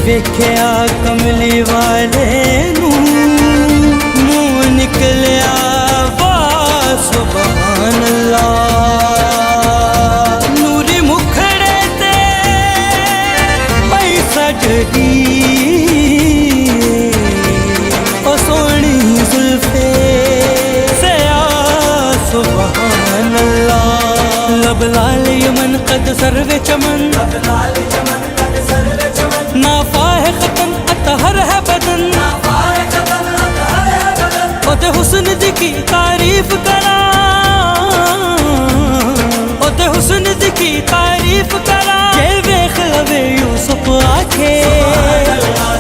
ਵੇਖਿਆ ਕਮਲੀ ਵਾਲੇ ਨੂੰ ਮੂੰਹ ਨਿਕਲਿਆ ਵਾ ਸੁਭਾਨ ਅੱਲਾ। ਨੂਰੀ ਮੁਖੜੇ ਤੇ ਪਈ ਸਜਦੀ ਉਹ ਸੋਹਣੀ ਜ਼ੁਲਫੇ ਸਿਆ ਸੁਭਾਨ ਅੱਲਾ। लब लाल यमन कद सर्वे चमन नाफा है खतन अतहर है बदन ओते हुस्न दी की तारीफ करा ओते हुस्न दी की तारीफ करा जे वेख लवे यूसुफ आखे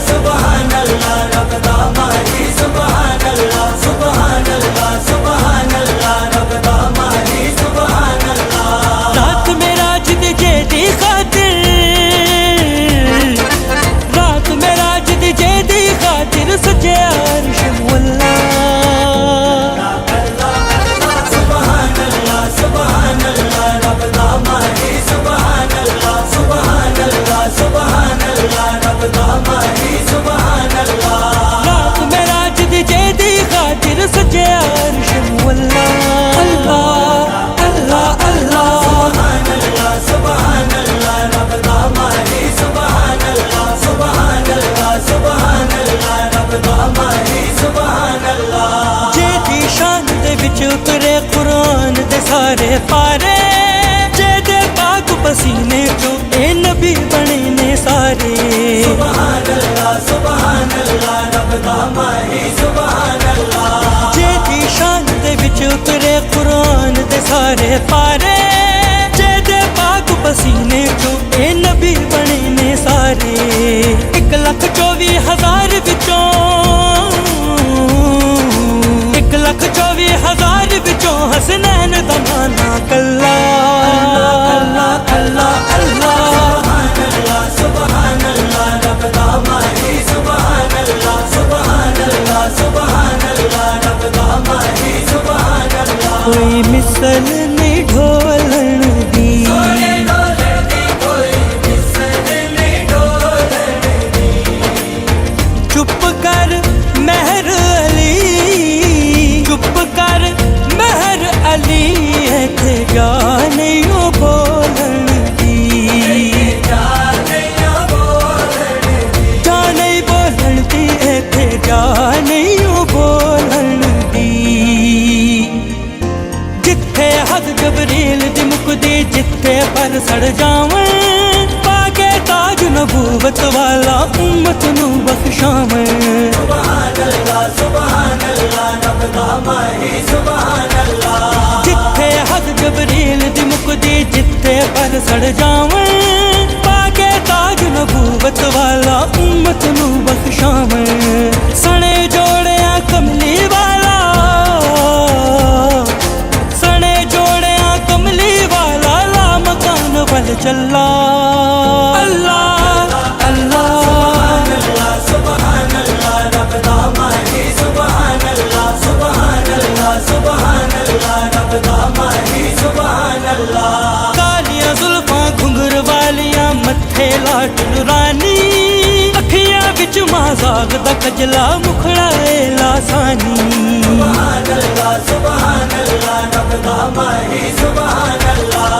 सुभान अल्लाह रब दा माही सुभान अल्लाह सुभान अल्लाह सुभान अल्लाह रब दा माही सुभान अल्लाह। रात में राजिद जेदी खातिर रात में राजिद जेदी खातिर सजे अर्श मुअल्ला। सुभान अल्लाह सुभान अल्लाह रब दा माही सुभान अल्लाह सुभान अल्लाह सुभान अल्लाह रब दा माही सुभान अल्लाह। रात में राजिद जेदी खातिर सजे अर्श मुअल्ला। अल्लाह अल्लाह अल्लाह सुभान अल्लाह रब दा माही सुभान अल्लाह सुभान अल्लाह सुभान अल्लाह रब दा माही सुभान अल्लाह। जेदी शान दे विच उतरे कुरान दे सारे पारे जेदे पाक पसीने चो ए नबी बने ने सारे सुभान अल्लाह रब दा माही सुभान अल्लाह। जेदी शान दे विच उतरे कुरान दे सारे पारे पसीने चो ए नबी बने ने सारे 1,24,000 विचों 1,24,000 विचों हसनैन दा नाना कल्ला। अल्लाह अल्लाह अल्लाह सुभान अल्लाह रब दा माही सुभान अल्लाह सुभान अल्लाह सुभान अल्लाह रब दा माही सुभान अल्लाह। कोई मिसल नहीं ढोलन दी जिथे पर सड़ जावन पाके ताज नबूवत वाला उम्मत नू बख्शावन। सुभान अल्लाह रब दा माही सुभान अल्लाह। जिथे हद जबरील दी मुकदी जिथे पर सड़ जावन पाके ताज नबूवत वाला उम्मत नू बख्शावन। सने जोड़िया कमली वाला सने जोड़िया कमली वाला बल चल्ला। अल्लाह अल्लाह सुभान अल्लाह रब दा माही सुभान अल्लाह सुभान अल्लाह सुभान अल्लाह रब दा माही सुभान अल्लाह। कालियां जुल्फां घुंघर वालियां मत्थे लाट नूरानी अखियां विच माज़ाग दा कजला मुखड़ा ए लासानी। सुभान अल्लाह रब दा माही सुभान अल्लाह।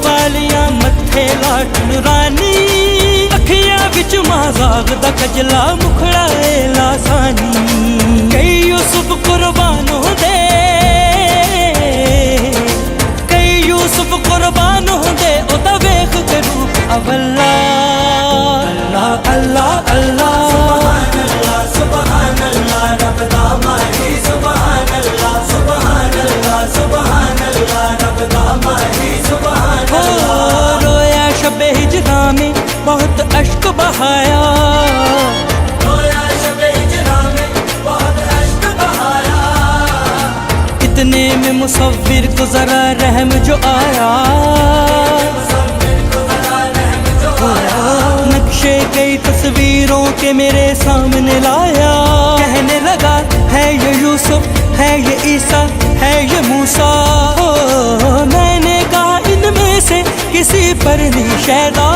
वालियां मत्थे लाट नूरानी अखियां विच माज़ाग दा कजला मुखड़ा ए लासानी। कई यूसुफ कुर्बान होंदे कई यूसुफ कुर्बान होंदे ओदा वेख के रूप अवल्ला। अल्लाह अल्लाह अल्लाह सुभान अल्लाह रब दा माही सुभान अल्लाह सुभान अल्लाह सुभान अल्लाह रब दा माही सुभान अल्लाह। रोया शबे हिजरा में बहुत अश्क बहाया रोया शबे हिजरा में बहुत अश्क बहाया। इतने में मुसव्विर को जरा रहम जो आया नक्शे कई तस्वीरों के मेरे सामने लाया। कहने लगा है ये यूसुफ है ये ईसा है ये मूसा। मैंने कहा इनमें से किसी पर नहीं शैदा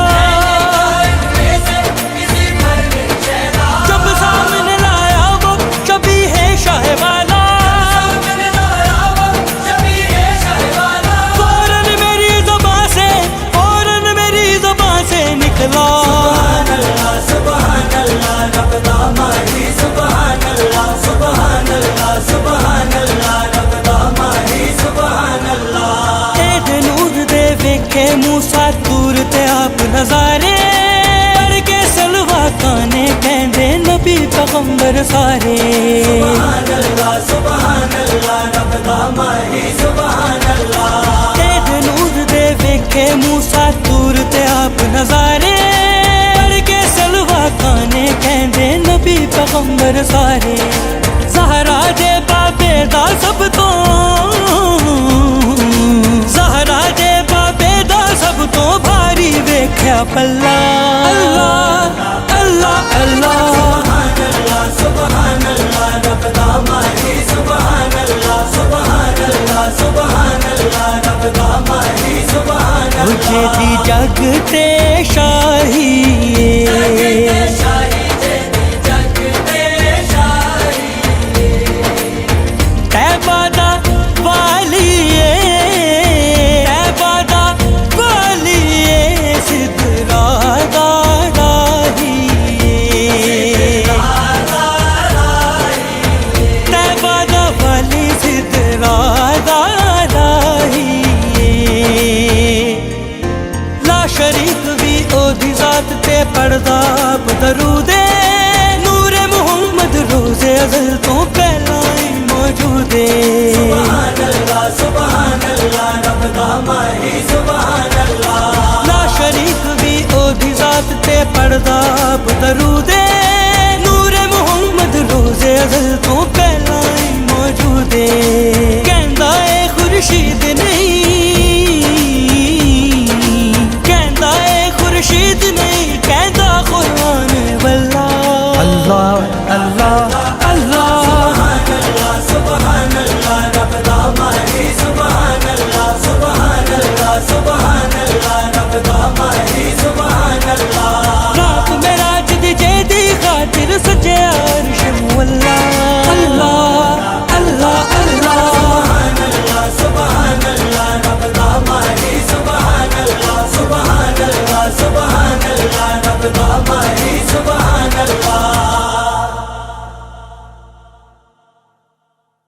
نظارے پڑھ کے سلوا کانے کہندے نبی پیغمبر سارے سبحان اللہ سبحان اللہ رب دا ماہی سبحان اللہ تیرے نور دے ویکھے موسیٰ تور تے آپ نظارے پڑھ کے سلوا کانے کہندے نبی پیغمبر سارے زہرا دے بابے دا سب تو زہرا دے بابے دا سب تو بھاری ویکھیا پلہ اللہ اللہ اللہ سبحان اللہ رب دا ماہی سبحان اللہ سبحان اللہ سبحان اللہ رب دا ماہی سبحان اللہ تجھے دی جگ تے شاہی شاہی جیدی جگ تے شاہی تیبہ دا والی تیبہ دا والی سدرا دا راہی تیبہ دا والی سدرا دا راہی لا شریک بھی او دی ذات تے پڑھدا درود نور محمد روز ازل تو پہلا ہی موجود سبحان اللہ سبحان اللہ رب دا ماہی سبحان اللہ لا شریک بھی او دی ذات تے پڑھدا درود نور محمد روز ازل تو پہلا ہی موجود کہندا اے خورشید نہیں